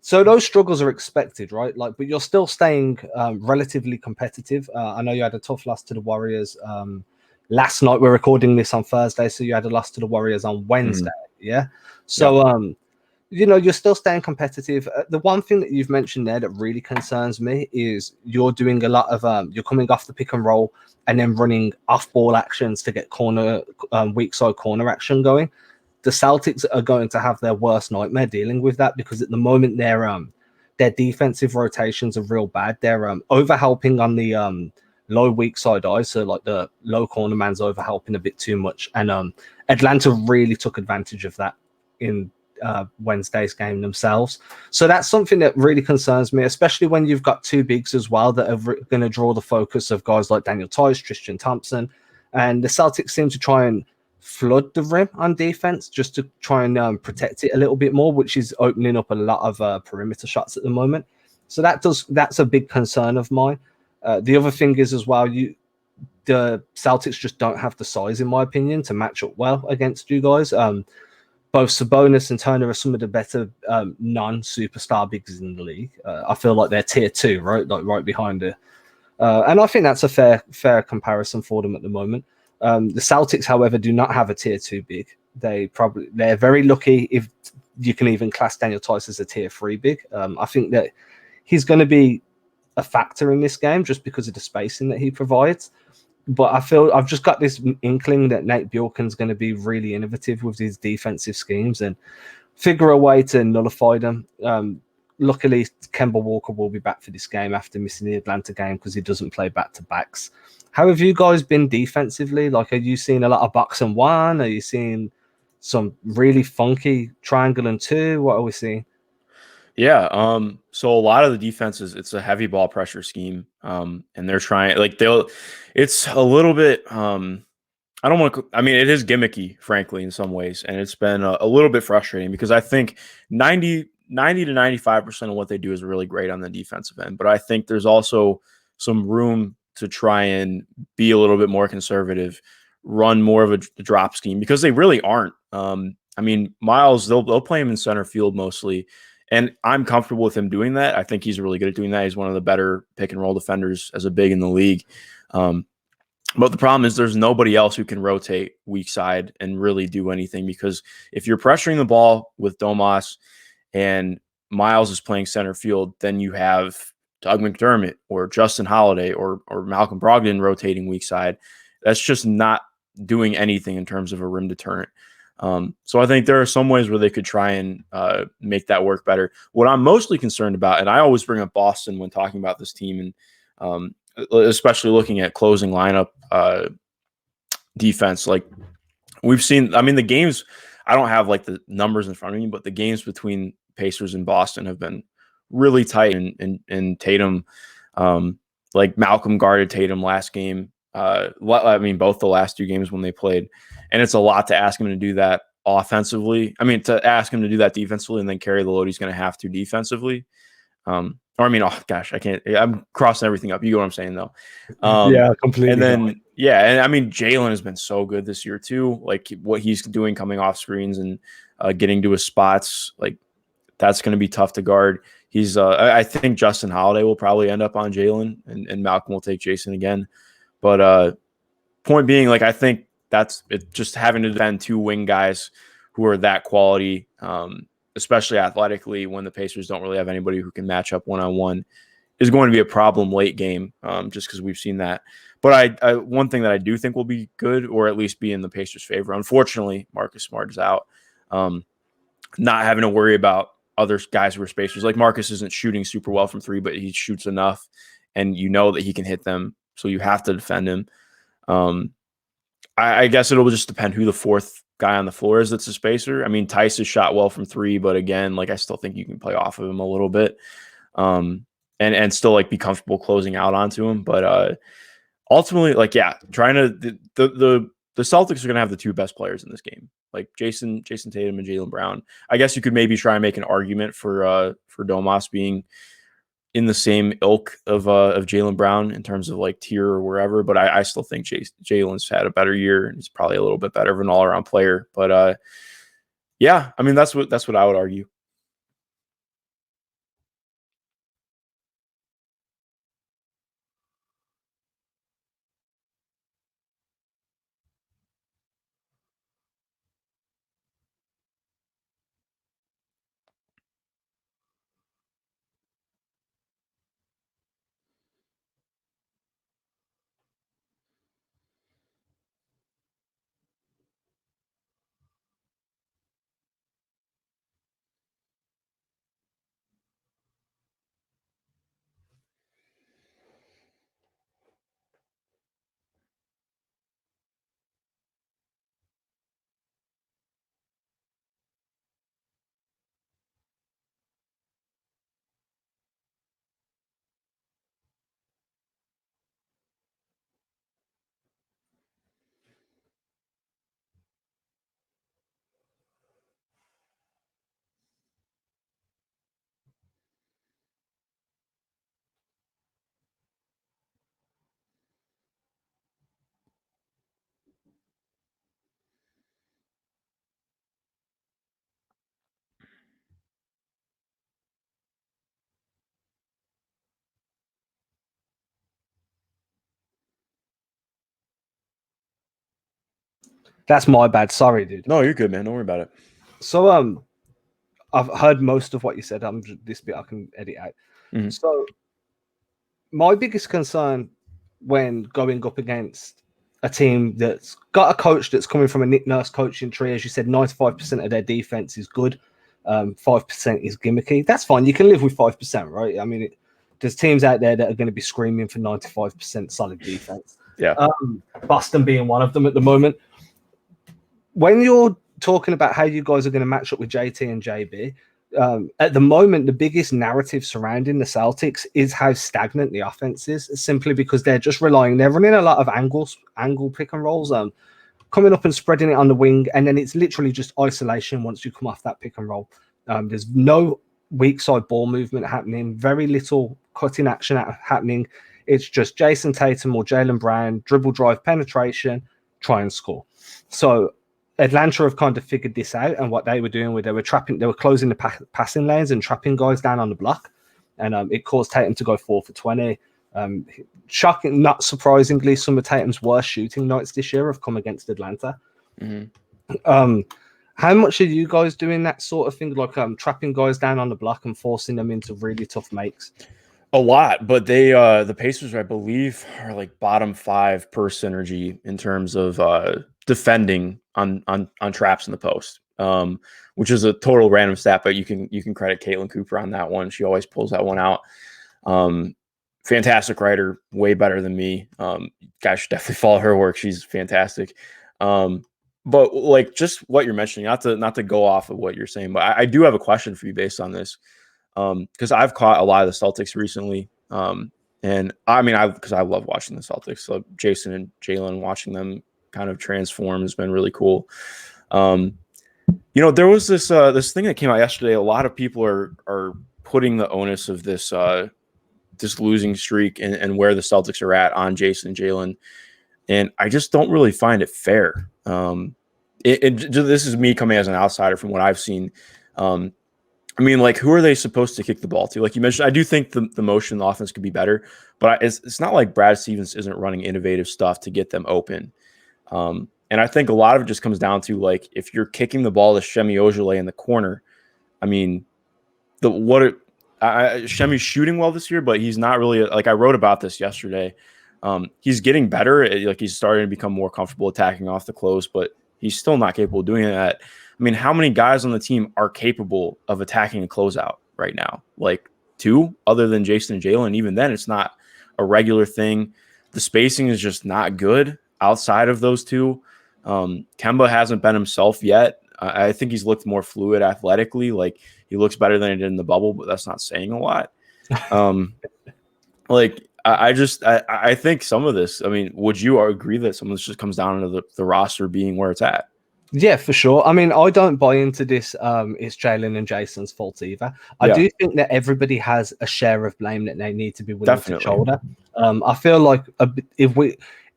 So those struggles are expected, right? Like, but you're still staying relatively competitive. I know you had a tough loss to the Warriors last night. We're recording this on Thursday, so you had a loss to the Warriors on Wednesday. Yeah. So, you're still staying competitive. The one thing that you've mentioned there that really concerns me is you're doing a lot of you're coming off the pick and roll and then running off ball actions to get corner weak side corner action going. The Celtics are going to have their worst nightmare dealing with that because at the moment their defensive rotations are real bad. They're overhelping on the low weak side eyes, so like the low corner man's overhelping a bit too much, and Atlanta really took advantage of that in Wednesday's game themselves. So that's something that really concerns me, especially when you've got two bigs as well that are going to draw the focus of guys like Daniel Tice, Tristan Thompson, and the Celtics seem to try and flood the rim on defense just to try and protect it a little bit more, which is opening up a lot of perimeter shots at the moment. So that's a big concern of mine. The other thing is as well, the Celtics just don't have the size, in my opinion, to match up well against you guys. Both Sabonis and Turner are some of the better non-superstar bigs in the league. I feel like they're tier 2, right? Like right behind it. And I think that's a fair comparison for them at the moment. The Celtics, however, do not have a tier 2 big. They're very lucky if you can even class Daniel Tice as a tier 3 big. I think that he's going to be a factor in this game just because of the spacing that he provides. But I feel I've just got this inkling that Nate Bjorken's going to be really innovative with his defensive schemes and figure a way to nullify them. Luckily, Kemba Walker will be back for this game after missing the Atlanta game because he doesn't play back-to-backs. How have you guys been defensively? Like, are you seeing a lot of box and one? Are you seeing some really funky triangle and two? What are we seeing? Yeah. So a lot of the defenses, it's a heavy ball pressure scheme. And they're trying it's a little bit, I don't want to, I mean, it is gimmicky, frankly, in some ways. And it's been a little bit frustrating because I think 90 to 95% of what they do is really great on the defensive end. But I think there's also some room to try and be a little bit more conservative, run more of a drop scheme because they really aren't. I mean, Miles, they'll play him in center field mostly. And I'm comfortable with him doing that. I think he's really good at doing that. He's one of the better pick and roll defenders as a big in the league. But the problem is there's nobody else who can rotate weak side and really do anything because if you're pressuring the ball with Domas and Miles is playing center field, then you have Doug McDermott or Justin Holiday or Malcolm Brogdon rotating weak side. That's just not doing anything in terms of a rim deterrent. So I think there are some ways where they could try and make that work better. What I'm mostly concerned about, and I always bring up Boston when talking about this team, and especially looking at closing lineup defense, like we've seen, I mean, the games, I don't have like the numbers in front of me, but the games between Pacers and Boston have been really tight. And Tatum, like Malcolm guarded Tatum last game. I mean, both the last 2 games when they played. And it's a lot to ask him to do that offensively. I mean, to ask him to do that defensively and then carry the load he's going to have to defensively. Or I mean, oh gosh, I can't. I'm crossing everything up. You get what I'm saying, though. Yeah, completely. And then, and I mean, Jalen has been so good this year too. Like what he's doing coming off screens and getting to his spots, like that's going to be tough to guard. He's, I think Justin Holiday will probably end up on Jalen, and Malcolm will take Jason again. But point being, like I think that's it. Just having to defend 2 wing guys who are that quality, especially athletically, when the Pacers don't really have anybody who can match up one-on-one, is going to be a problem late game, just because we've seen that. But I one thing that I do think will be good, or at least be in the Pacers' favor, unfortunately, Marcus Smart is out. Not having to worry about other guys who are spacers. Like Marcus isn't shooting super well from 3, but he shoots enough, and you know that he can hit them, so you have to defend him. I guess it'll just depend who the 4th guy on the floor is that's a spacer. I mean, Tice has shot well from 3, but again, like I still think you can play off of him a little bit, and still like be comfortable closing out onto him. But ultimately, like trying to the Celtics are going to have the 2 best players in this game, like Jason Tatum and Jaylen Brown. I guess you could maybe try and make an argument for Domas being in the same ilk of Jaylen Brown in terms of like tier or wherever, but I still think Jalen's had a better year and he's probably a little bit better of an all-around player. But I mean that's what I would argue. That's my bad. Sorry, dude. No, you're good, man. Don't worry about it. So I've heard most of what you said. This bit I can edit out. Mm-hmm. So my biggest concern when going up against a team that's got a coach that's coming from a Nick Nurse coaching tree, as you said, 95% of their defense is good, 5% is gimmicky. That's fine. You can live with 5%, right? I mean, there's teams out there that are going to be screaming for 95% solid defense. Yeah. Boston being one of them at the moment. When you're talking about how you guys are going to match up with JT and JB, at the moment, the biggest narrative surrounding the Celtics is how stagnant the offense is, simply because they're running a lot of angle pick and rolls, coming up and spreading it on the wing, and then it's literally just isolation once you come off that pick and roll. There's no weak side ball movement happening, very little cutting action happening. It's just Jason Tatum or Jaylen Brown, dribble drive penetration, try and score. So Atlanta have kind of figured this out, and what they were doing they were closing the passing lanes and trapping guys down on the block, and it caused Tatum to go 4 for 20. Shocking, not surprisingly, some of Tatum's worst shooting nights this year have come against Atlanta. Mm-hmm. How much are you guys doing that sort of thing, like trapping guys down on the block and forcing them into really tough makes? A lot, but they the Pacers, I believe, are like bottom 5 per synergy in terms of defending on traps in the post, which is a total random stat, but you can credit Caitlin Cooper on that one. She always pulls that one out. Fantastic writer, way better than me. Guys should definitely follow her work. She's fantastic. But like just what you're mentioning, not to go off of what you're saying, but I do have a question for you based on this. Because I've caught a lot of the Celtics recently. And I mean, because I love watching the Celtics. So Jason and Jaylen, watching them kind of transform has been really cool. There was this thing that came out yesterday. A lot of people are putting the onus of this losing streak and where the Celtics are at on Jason and Jaylen. And I just don't really find it fair. This is me coming as an outsider from what I've seen. I mean, like, who are they supposed to kick the ball to? Like you mentioned, I do think the motion in the offense could be better, but it's not like Brad Stevens isn't running innovative stuff to get them open. And I think a lot of it just comes down to, like, if you're kicking the ball to Shemi Ojeleye in the corner, I mean, Shemi's shooting well this year, but he's not really, like, I wrote about this yesterday. He's getting better. Like, he's starting to become more comfortable attacking off the close, but he's still not capable of doing that. I mean, how many guys on the team are capable of attacking a closeout right now? Like 2, other than Jason and Jaylen. Even then, it's not a regular thing. The spacing is just not good outside of those 2. Kemba hasn't been himself yet. I think he's looked more fluid athletically. Like, he looks better than he did in the bubble, but that's not saying a lot. I think some of this, I mean, would you agree that some of this just comes down to the roster being where it's at? Yeah, for sure. I mean, I don't buy into this. It's Jaylen and Jason's fault either. I do think that everybody has a share of blame that they need to be willing to shoulder. I feel like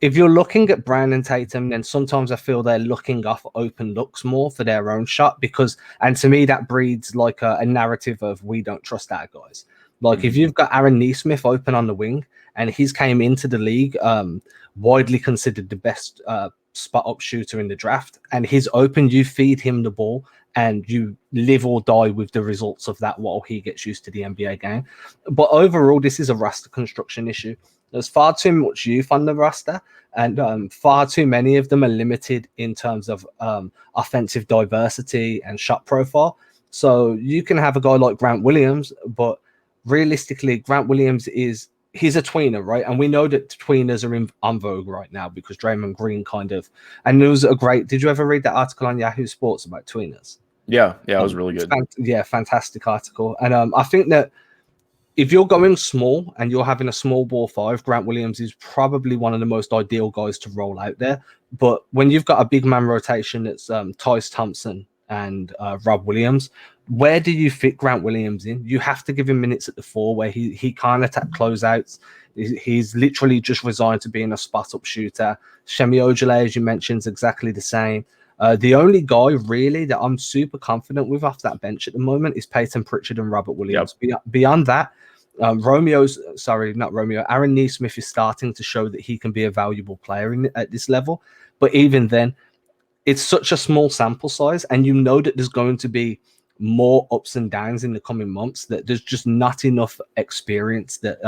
if you're looking at Brown and Tatum, then sometimes I feel they're looking off open looks more for their own shot and to me that breeds like a narrative of we don't trust our guys. Like, if you've got Aaron Nesmith open on the wing and he's came into the league, widely considered the best spot up shooter in the draft, and he's open, you feed him the ball and you live or die with the results of that while he gets used to the NBA game. But overall, this is a roster construction issue. There's far too much youth on the roster, and far too many of them are limited in terms of offensive diversity and shot profile. So you can have a guy like Grant Williams, but realistically, Grant Williams he's a tweener, right? And we know that tweeners are on vogue right now because Draymond Green and there was did you ever read that article on Yahoo Sports about tweeners? Yeah, it was really good. Fantastic article. And I think that if you're going small and you're having a small ball 5, Grant Williams is probably one of the most ideal guys to roll out there. But when you've got a big man rotation that's Tyce Thompson and Rob Williams, where do you fit Grant Williams in? You have to give him minutes at the 4 where he can't attack closeouts. He's literally just resigned to being a spot-up shooter. Shemi Ojeleye, as you mentioned, is exactly the same. The only guy really that I'm super confident with off that bench at the moment is Peyton Pritchard and Robert Williams. Yep. Beyond that, Aaron Nesmith is starting to show that he can be a valuable player at this level. But even then, it's such a small sample size, and you know that there's going to be more ups and downs in the coming months, that there's just not enough experience that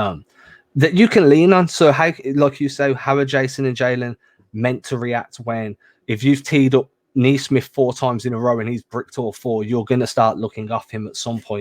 that you can lean on. So how, like you say, how are Jason and Jalen meant to react when, if you've teed up Neesmith 4 times in a row and he's bricked all 4, you're going to start looking off him at some point.